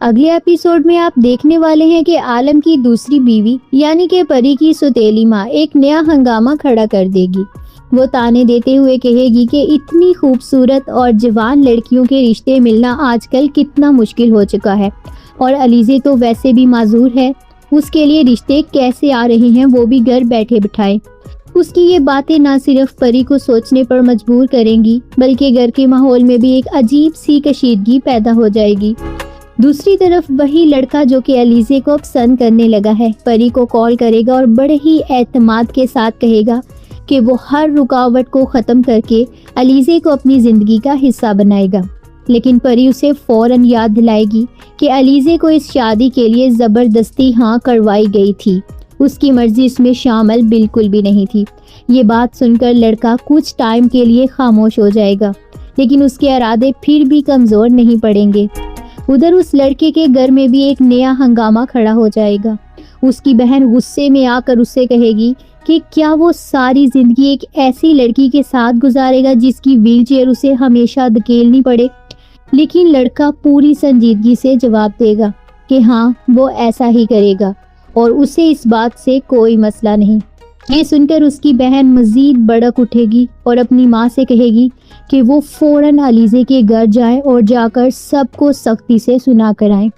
اگلے ایپیسوڈ میں آپ دیکھنے والے ہیں کہ عالم کی دوسری بیوی یعنی کہ پری کی سوتیلی ماں ایک نیا ہنگامہ کھڑا کر دے گی۔ وہ تانے دیتے ہوئے کہے گی کہ اتنی خوبصورت اور جوان لڑکیوں کے رشتے ملنا آج کل کتنا مشکل ہو چکا ہے، اور علیزے تو ویسے بھی معذور ہے، اس کے لیے رشتے کیسے آ رہے ہیں وہ بھی گھر بیٹھے بٹھائے۔ اس کی یہ باتیں نہ صرف پری کو سوچنے پر مجبور کریں گی بلکہ گھر کے ماحول میں بھی ایک عجیب سی کشیدگی پیدا ہو جائے گی۔ دوسری طرف وہی لڑکا جو کہ علیزے کو پسند کرنے لگا ہے پری کو کال کرے گا اور بڑے ہی اعتماد کے ساتھ کہے گا کہ وہ ہر رکاوٹ کو ختم کر کے علیزے کو اپنی زندگی کا حصہ بنائے گا، لیکن پری اسے فوراً یاد دلائے گی کہ علیزے کو اس شادی کے لیے زبردستی ہاں کروائی گئی تھی، اس کی مرضی اس میں شامل بالکل بھی نہیں تھی۔ یہ بات سن کر لڑکا کچھ ٹائم کے لیے خاموش ہو جائے گا، لیکن اس کے ارادے پھر بھی کمزور نہیں پڑیں گے۔ ادھر اس لڑکے کے گھر میں بھی ایک نیا ہنگامہ کھڑا ہو جائے گا۔ اس کی بہن غصے میں آ کر اسے کہے گی کہ کیا وہ ساری زندگی ایک ایسی لڑکی کے ساتھ گزارے گا جس کی ویل چیئر اسے ہمیشہ دھکیلنی پڑے، لیکن لڑکا پوری سنجیدگی سے جواب دے گا کہ ہاں وہ ایسا ہی کرے گا اور اسے اس بات سے کوئی مسئلہ نہیں۔ یہ سن کر اس کی بہن مزید بڑک اٹھے گی اور اپنی ماں سے کہے گی کہ وہ فوراً علیزے کے گھر جائیں اور جا کر سب کو سختی سے سنا کر آئیں۔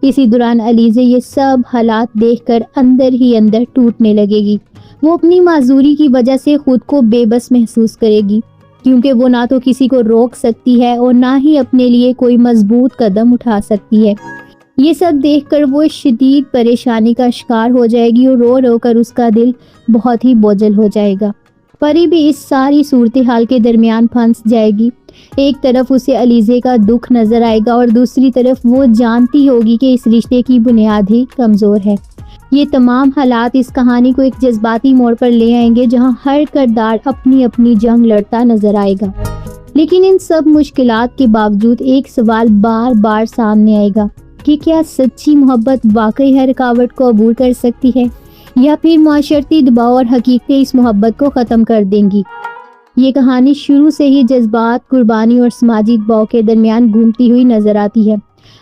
اسی دوران علیزے یہ سب حالات دیکھ کر اندر ہی اندر ٹوٹنے لگے گی۔ وہ اپنی معذوری کی وجہ سے خود کو بے بس محسوس کرے گی، کیونکہ وہ نہ تو کسی کو روک سکتی ہے اور نہ ہی اپنے لیے کوئی مضبوط قدم اٹھا سکتی ہے۔ یہ سب دیکھ کر وہ شدید پریشانی کا شکار ہو جائے گی اور رو رو کر اس کا دل بہت ہی بوجھل ہو جائے گا۔ پری بھی اس ساری صورتحال کے درمیان پھنس جائے گی۔ ایک طرف اسے علیزے کا دکھ نظر آئے گا اور دوسری طرف وہ جانتی ہوگی کہ اس رشتے کی بنیاد ہی کمزور ہے۔ یہ تمام حالات اس کہانی کو ایک جذباتی موڑ پر لے آئیں گے جہاں ہر کردار اپنی اپنی جنگ لڑتا نظر آئے گا، لیکن ان سب مشکلات کے باوجود ایک سوال بار بار سامنے آئے گا کہ کیا سچی محبت واقعی ہر رکاوٹ کو عبور کر سکتی ہے، یا پھر معاشرتی دباؤ اور حقیقتیں اس محبت کو ختم کر دیں گی۔ یہ کہانی شروع سے ہی جذبات، قربانی اور سماجی دباؤ کے درمیان گھومتی ہوئی نظر آتی ہے۔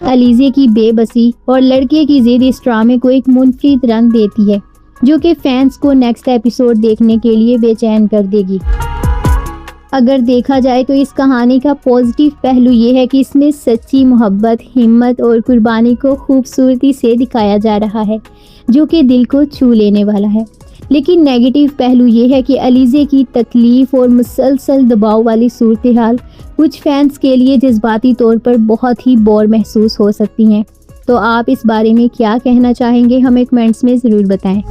علیزے کی بے بسی اور لڑکے کی ضد اس ڈرامے کو ایک منفرد رنگ دیتی ہے جو کہ فینس کو نیکسٹ ایپیسوڈ دیکھنے کے لیے بے چین کر دے گی۔ اگر دیکھا جائے تو اس کہانی کا پازیٹیو پہلو یہ ہے کہ اس میں سچی محبت، ہمت اور قربانی کو خوبصورتی سے دکھایا جا رہا ہے جو کہ دل کو چھو لینے والا ہے، لیکن نیگیٹو پہلو یہ ہے کہ علیزے کی تکلیف اور مسلسل دباؤ والی صورتحال کچھ فینس کے لیے جذباتی طور پر بہت ہی بور محسوس ہو سکتی ہیں۔ تو آپ اس بارے میں کیا کہنا چاہیں گے؟ ہمیں کمنٹس میں ضرور بتائیں۔